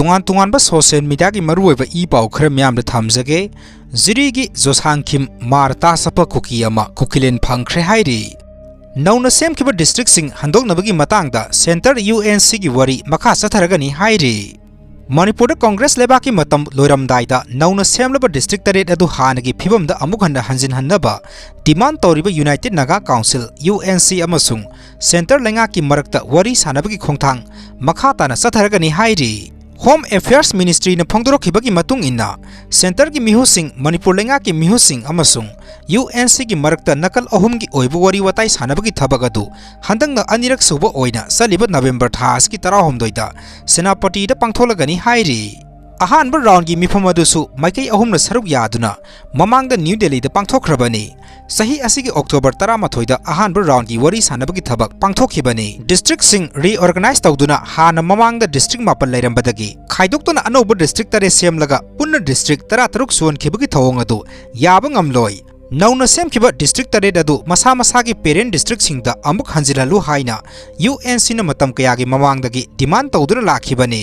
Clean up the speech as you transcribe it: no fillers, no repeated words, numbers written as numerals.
Tungan tungan ba social media ki maruwe ba I pau khare myam da thamjage jiri gi josangkhim marta sapa kuki ama kukilen phangkhre hairi Nouna Semkhina district sing Handoknaba gi matang da center UNC gi wari makha satharagani hairi Manipur Congress leba ki matam loiramdai da Nouna Semkhina district taret adu hanagi phibam da amuk handa hanjin hannaba demand toriba United Naga Council UNC amasung center lenga ki marakta wari sanabagi khongthang makha tana satharagani hairi Home Affairs Ministry na phongdorokibagi matung inna center gi mihusing Manipur lenga ki mihusing amasung UNC gi marakta nakal ahum gi oibu wari watai sanabagi thabagadu handang na anirak suba oina saliba November thas ki 19 da senapati da pangtholagani hairi ahan bar round gi mifamadusu maikai ahum na saruk yaduna mamang da New Delhi da pangthokhrabani sahi asigi October 13 da ahan bar round gi wari sanabagi thabak pangthokhibani district sing reorganize tawduna hana mamang da district mapal lairambadagi khaidoktuna anoba district tare semlaga punna district 13 suon khibagi thawong adu yaba ngamloi Nouna Semkhina district tare adu masa masa gi parent district sing da amuk hanjilalu haina UNC na matam kaya gi mamang dagi demand tawduna lakhibani